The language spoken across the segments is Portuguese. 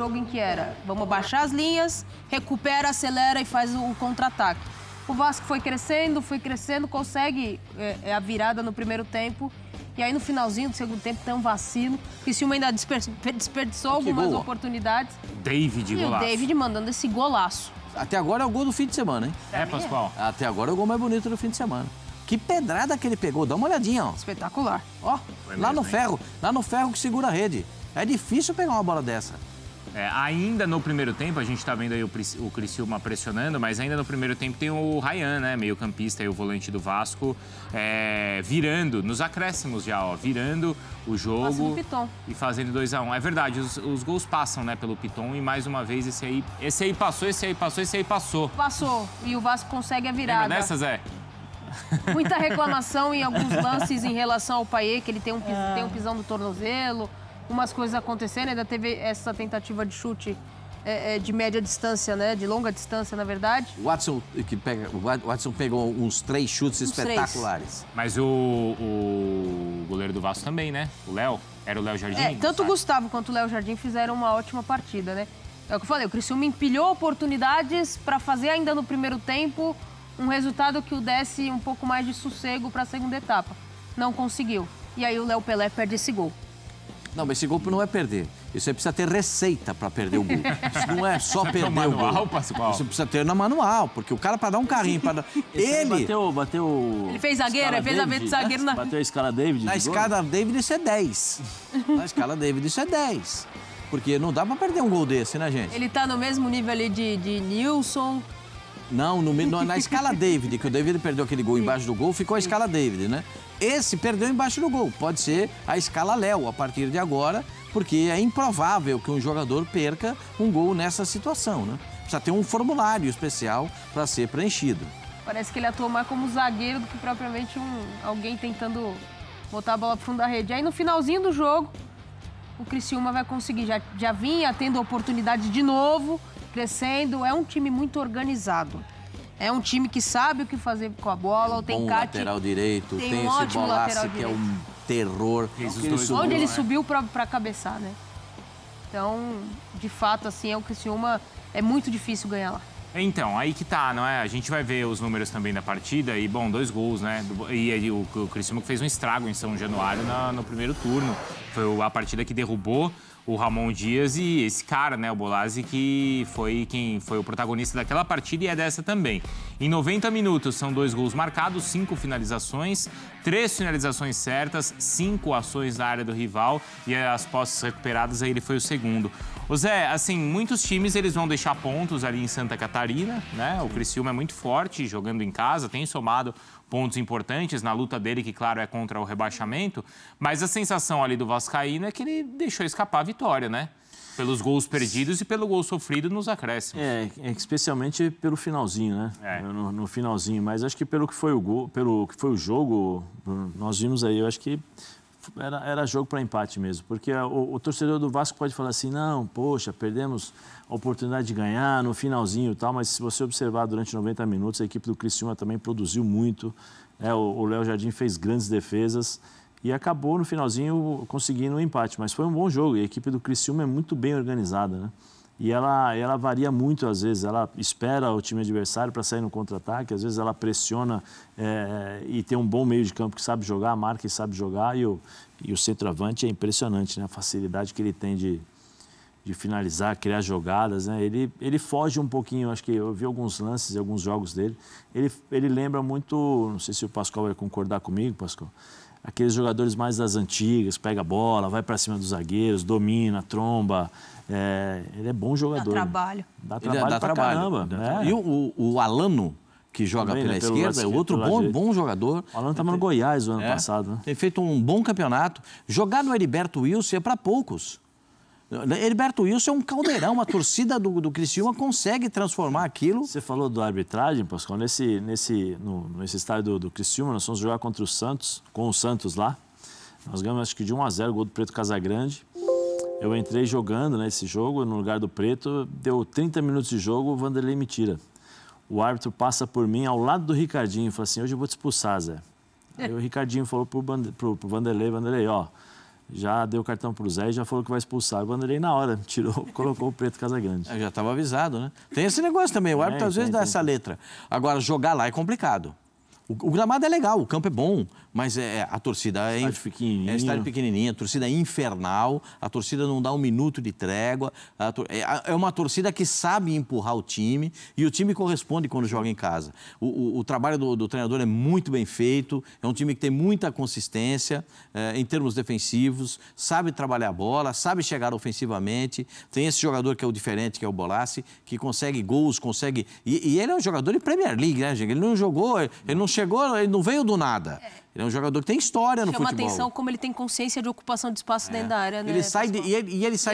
jogo em que era, vamos baixar as linhas, recupera, acelera e faz o contra-ataque. O Vasco foi crescendo, consegue a virada no primeiro tempo. E aí, no finalzinho do segundo tempo, tem um vacilo. O Criciúma ainda desperdiçou algumas oportunidades. David, golaço. E o David mandando esse golaço. Até agora é o gol do fim de semana, hein? Pascoal? Até agora é o gol mais bonito do fim de semana. Que pedrada que ele pegou, dá uma olhadinha, ó. Espetacular. Ó, lá no ferro que segura a rede. É difícil pegar uma bola dessa. Ainda no primeiro tempo, a gente tá vendo aí o Criciúma pressionando, mas ainda no primeiro tempo tem o Ryan, né, meio campista e o volante do Vasco, virando, nos acréscimos já, ó, virando o jogo e fazendo 2-1. É verdade, os gols passam, né, pelo Piton e mais uma vez esse aí passou. Passou, e o Vasco consegue a virada. Lembra dessa, Zé? Muita reclamação em alguns lances em relação ao Payet, que ele tem um pisão do tornozelo. Umas coisas acontecendo, ainda teve essa tentativa de chute de média distância, né? De longa distância, na verdade. O Watson pegou uns 3 chutes espetaculares. Mas o goleiro do Vasco também, né? O Léo. Era o Léo Jardim? Tanto o Gustavo quanto o Léo Jardim fizeram uma ótima partida, né? É o que eu falei, o Criciúma empilhou oportunidades para fazer ainda no primeiro tempo um resultado que o desse um pouco mais de sossego para a segunda etapa. Não conseguiu. E aí o Léo Pelé perde esse gol. Não, mas esse gol não é perder. Isso aí precisa ter receita para perder o gol. Isso não é só perder o gol. Pascoal? Isso precisa ter na manual, porque o cara para dar um carrinho, ele bateu. Ele fez zagueiro, ele fez a vez de zagueiro na. Bateu a escala David. Na escala David isso é 10. Na escala David isso é 10. Porque não dá para perder um gol desse, né, gente? Ele tá no mesmo nível ali de Nilson. Não, na escala David, que o David perdeu aquele gol embaixo do gol, ficou a escala David, né? Esse perdeu embaixo do gol. Pode ser a escala Léo a partir de agora, porque é improvável que um jogador perca um gol nessa situação, né? Precisa ter um formulário especial para ser preenchido. Parece que ele atua mais como zagueiro do que propriamente alguém tentando botar a bola pro fundo da rede. Aí no finalzinho do jogo, o Criciúma vai conseguir. Já vinha tendo oportunidade de novo, crescendo. É um time muito organizado. É um time que sabe o que fazer com a bola. Tem um lateral direito, tem um esse Bolassi que é um terror. Onde ele subiu para cabeçar, né? Então, de fato, assim, o Criciúma é muito difícil ganhar lá. Então, aí que tá, não é? A gente vai ver os números também da partida e, bom, 2 gols, né? E o Criciúma que fez um estrago em São Januário no primeiro turno. Foi a partida que derrubou o Ramon Dias e esse cara, né, o Bolassi, que foi quem foi o protagonista daquela partida e é dessa também. Em 90 minutos são 2 gols marcados, 5 finalizações, 3 finalizações certas, 5 ações na área do rival e as posses recuperadas, aí ele foi o segundo. Ô Zé, assim, muitos times eles vão deixar pontos ali em Santa Catarina, né? O Criciúma é muito forte jogando em casa, tem somado pontos importantes na luta dele, que claro é contra o rebaixamento, mas a sensação ali do vascaíno é que ele deixou escapar a vitória, né? Pelos gols perdidos e pelo gol sofrido nos acréscimos. Especialmente pelo finalzinho, né? No finalzinho, mas acho que pelo que foi o gol, pelo que foi o jogo, nós vimos aí, eu acho que era jogo para empate mesmo, porque o torcedor do Vasco pode falar assim, não, poxa, perdemos a oportunidade de ganhar no finalzinho e tal, mas se você observar durante 90 minutos, a equipe do Criciúma também produziu muito, o Léo Jardim fez grandes defesas e acabou no finalzinho conseguindo um empate, mas foi um bom jogo e a equipe do Criciúma é muito bem organizada, né? E ela varia muito às vezes, ela espera o time adversário para sair no contra-ataque, às vezes ela pressiona e tem um bom meio de campo que sabe jogar, marca e sabe jogar, e o centroavante é impressionante, né? A facilidade que ele tem de finalizar, criar jogadas, né? Ele foge um pouquinho, acho que eu vi alguns lances e alguns jogos dele, ele lembra muito, não sei se o Pascoal vai concordar comigo, Pascoal, aqueles jogadores mais das antigas, pega a bola, vai para cima dos zagueiros, domina, tromba. Ele é bom jogador. Dá trabalho. Dá trabalho pra caramba. E o Alano, que joga também, pela esquerda, é outro bom jogador. O Alano estava no Goiás o ano passado. Né? Tem feito um bom campeonato. Jogar no Heriberto Wilson é para poucos. Heriberto Wilson é um caldeirão, a torcida do Criciúma consegue transformar aquilo. Você falou da arbitragem, Pascoal, nesse estádio do Criciúma, nós fomos jogar contra o Santos, com o Santos lá. Nós ganhamos acho que de 1-0, gol do Preto Casagrande. Eu entrei jogando nesse jogo, no lugar do Preto, deu 30 minutos de jogo, o Vanderlei me tira. O árbitro passa por mim, ao lado do Ricardinho, e fala assim, hoje eu vou te expulsar, Zé. Aí o Ricardinho falou pro Vanderlei, ó, já deu cartão pro Zé e já falou que vai expulsar. O Vanderlei, na hora, colocou o Preto Casagrande. Já estava avisado, né? Tem esse negócio também, o árbitro às vezes dá essa letra. Agora, jogar lá é complicado. O gramado é legal, o campo é bom, mas a torcida é estádio pequenininho, a torcida é infernal, a torcida não dá um minuto de trégua, é uma torcida que sabe empurrar o time e o time corresponde quando joga em casa. O trabalho do treinador é muito bem feito, é um time que tem muita consistência em termos defensivos, sabe trabalhar a bola, sabe chegar ofensivamente, tem esse jogador que é o diferente, que é o Bolassi, que consegue gols, consegue... E ele é um jogador de Premier League, né, gente? Ele não jogou, ele não chegou, ele não veio do nada. Ele é um jogador que tem história no futebol. Chama atenção como ele tem consciência de ocupação de espaço dentro da área, né? Ele sai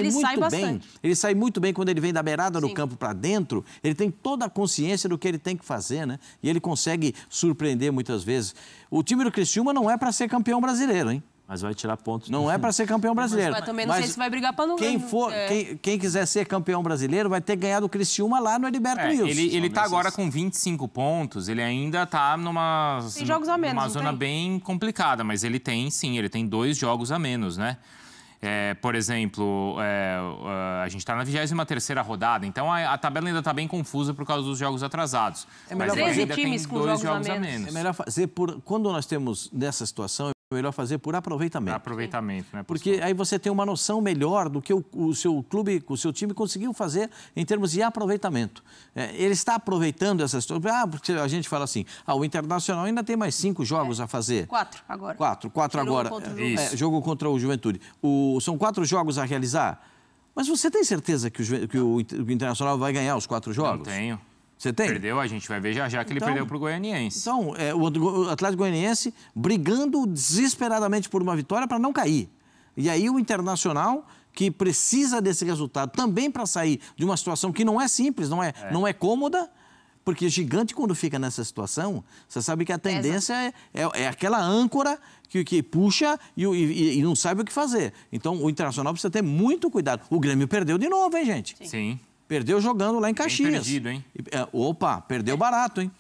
muito bem. Ele sai muito bem quando ele vem da beirada do campo para dentro. Ele tem toda a consciência do que ele tem que fazer, né? E ele consegue surpreender muitas vezes. O time do Criciúma não é para ser campeão brasileiro, hein? Mas vai tirar pontos. Não é para ser campeão brasileiro. Mas também não sei se vai brigar para não... Quem quiser ser campeão brasileiro vai ter que ganhar do Criciúma lá no Heriberto Wilson. Ele tá agora com 25 pontos, ele ainda tá numa zona bem complicada, mas ele tem 2 jogos a menos, né? Por exemplo, a gente está na 23ª rodada, então a tabela ainda está bem confusa por causa dos jogos atrasados. Mas 13 times com 2 jogos a menos. É melhor fazer quando nós temos nessa situação, é melhor fazer por aproveitamento. Aproveitamento, né? Porque aí você tem uma noção melhor do que o seu clube, o seu time conseguiu fazer em termos de aproveitamento. Ele está aproveitando essa situação. Porque a gente fala assim, o Internacional ainda tem mais 5 jogos a fazer. 4 agora. 4 agora. Jogo contra o Juventude. São 4 jogos a realizar. Mas você tem certeza que o Internacional vai ganhar os 4 jogos? Não tenho. Você tem? Perdeu, a gente vai ver já que ele perdeu para o Goianiense. Então, o Atlético Goianiense brigando desesperadamente por uma vitória para não cair. E aí o Internacional, que precisa desse resultado também para sair de uma situação que não é simples, não é cômoda, porque gigante quando fica nessa situação, você sabe que a tendência é aquela âncora que puxa e não sabe o que fazer. Então, o Internacional precisa ter muito cuidado. O Grêmio perdeu de novo, hein, gente? Sim. Perdeu jogando lá em Caxias. Bem perdido, hein? Perdeu barato, hein?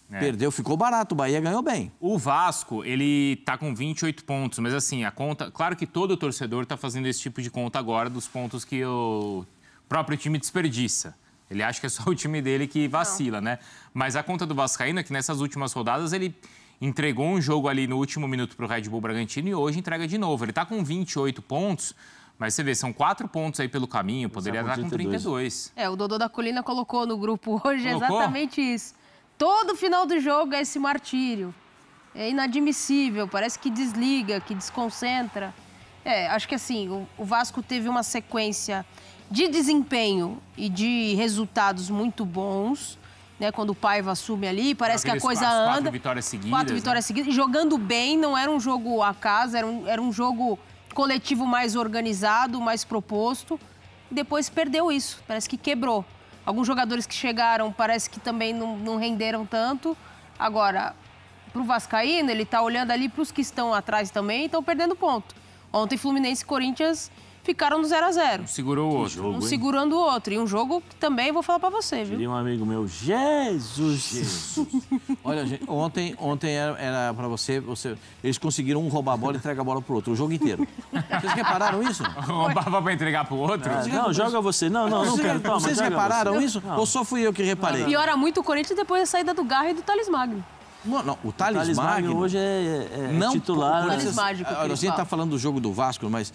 Perdeu, ficou barato. O Bahia ganhou bem. O Vasco, ele tá com 28 pontos, mas assim, a conta... Claro que todo torcedor tá fazendo esse tipo de conta agora dos pontos que o próprio time desperdiça. Ele acha que é só o time dele que vacila, né? Mas a conta do Vascaíno é que nessas últimas rodadas ele entregou um jogo ali no último minuto pro Red Bull Bragantino e hoje entrega de novo. Ele tá com 28 pontos... Mas você vê, são 4 pontos aí pelo caminho, poderia estar com 32. O Dodô da Colina colocou no grupo hoje exatamente isso. Todo final do jogo é esse martírio. É inadmissível, parece que desliga, que desconcentra. Acho que assim, o Vasco teve uma sequência de desempenho e de resultados muito bons, né? Quando o Paiva assume ali, parece que a coisa anda. 4 vitórias seguidas. 4 vitórias seguidas. E jogando bem, não era um jogo a casa, era um jogo... coletivo mais organizado, mais proposto, depois perdeu isso, parece que quebrou. Alguns jogadores que chegaram parece que também não renderam tanto. Agora, para o Vascaíno, ele está olhando ali para os que estão atrás também e estão perdendo ponto. Ontem, Fluminense e Corinthians ficaram no 0-0. Um segurou o outro. Um segurando o outro. E um jogo que também vou falar para você, viu? Diria um amigo meu, Jesus. Olha, gente, ontem era para você... Eles conseguiram roubar a bola e entregar a bola pro outro, o jogo inteiro. Vocês repararam isso? Roubava para entregar pro outro? Não, joga você. Não quero. Toma, vocês repararam isso? Não. Ou só fui eu que reparei? Piora muito o Corinthians depois da saída do Garra e do Thales Magno. Não, o Thales Magno hoje é titular. O Thales Mágico. A gente está falando do jogo do Vasco, mas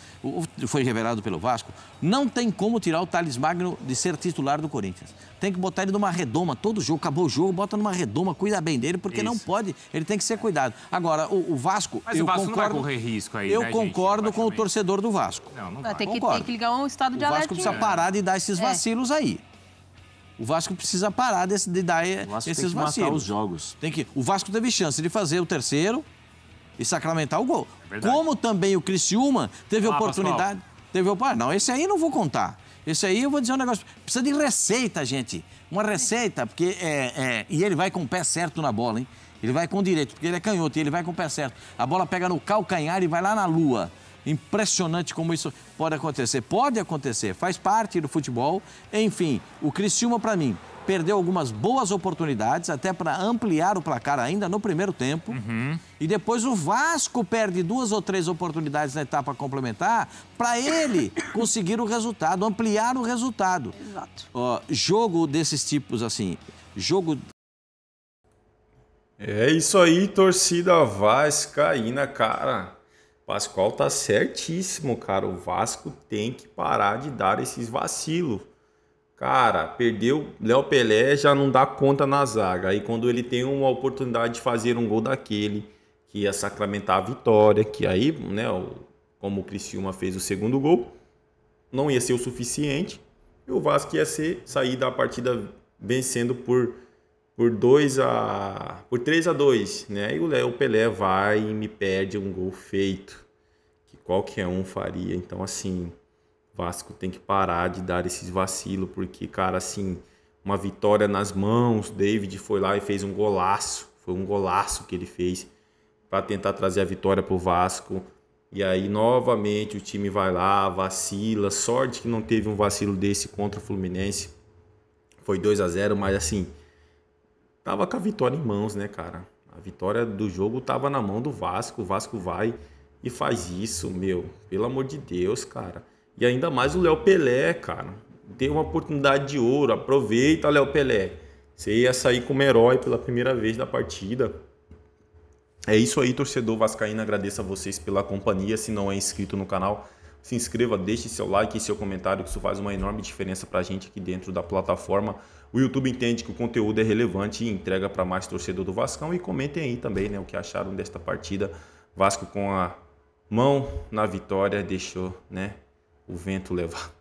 foi revelado pelo Vasco. Não tem como tirar o Thales Magno de ser titular do Corinthians. Tem que botar ele numa redoma. Todo jogo, acabou o jogo, bota numa redoma, cuida bem dele, porque não pode. Ele tem que ser cuidado. Agora, o Vasco... Mas o Vasco não vai correr risco aí, Eu concordo com o torcedor do Vasco. Não vai. Tem que ligar um estado de alerta. O Vasco precisa parar de dar esses vacilos aí. O Vasco precisa parar de dar esses vacilos. Matar os jogos. O Vasco teve chance de fazer o terceiro e sacramentar o gol. Como também o Criciúma teve oportunidade... Não, esse aí não vou contar. Esse aí eu vou dizer um negócio. Precisa de receita, gente. Uma receita, porque e ele vai com o pé certo na bola, hein? Ele vai com o direito, porque ele é canhoto e ele vai com o pé certo. A bola pega no calcanhar e vai lá na lua. Impressionante como isso pode acontecer. Pode acontecer, faz parte do futebol. Enfim, o Criciúma, para mim, perdeu algumas boas oportunidades, até para ampliar o placar ainda no primeiro tempo. E depois o Vasco perde 2 ou 3 oportunidades na etapa complementar para ele conseguir o resultado, ampliar o resultado. Exato. Jogo desses tipos assim, jogo... É isso aí, torcida vascaína, cara. Pascoal tá certíssimo, cara. O Vasco tem que parar de dar esses vacilos. Cara, perdeu Léo Pelé, já não dá conta na zaga. Aí quando ele tem uma oportunidade de fazer um gol daquele, que ia sacramentar a vitória, que aí, né, como o Criciúma fez o segundo gol, não ia ser o suficiente. E o Vasco ia sair da partida vencendo por 3-2, né? E o Léo Pelé vai e me perde um gol feito, que qualquer um faria. Então, assim, Vasco tem que parar de dar esses vacilos, porque, cara, assim, uma vitória nas mãos, David foi lá e fez um golaço. Foi um golaço que ele fez para tentar trazer a vitória pro Vasco. E aí, novamente, o time vai lá, vacila. Sorte que não teve um vacilo desse contra o Fluminense. Foi 2-0, mas, assim, tava com a vitória em mãos, né, cara? A vitória do jogo tava na mão do Vasco. O Vasco vai e faz isso, meu. Pelo amor de Deus, cara. E ainda mais o Léo Pelé, cara. Tem uma oportunidade de ouro. Aproveita, Léo Pelé. Você ia sair como herói pela primeira vez da partida. É isso aí, torcedor vascaíno. Agradeço a vocês pela companhia. Se não é inscrito no canal, se inscreva, deixe seu like e seu comentário, que isso faz uma enorme diferença pra gente aqui dentro da plataforma. O YouTube entende que o conteúdo é relevante e entrega para mais torcedor do Vascão. E comentem aí também, né, o que acharam desta partida. Vasco com a mão na vitória deixou, né, o vento levar.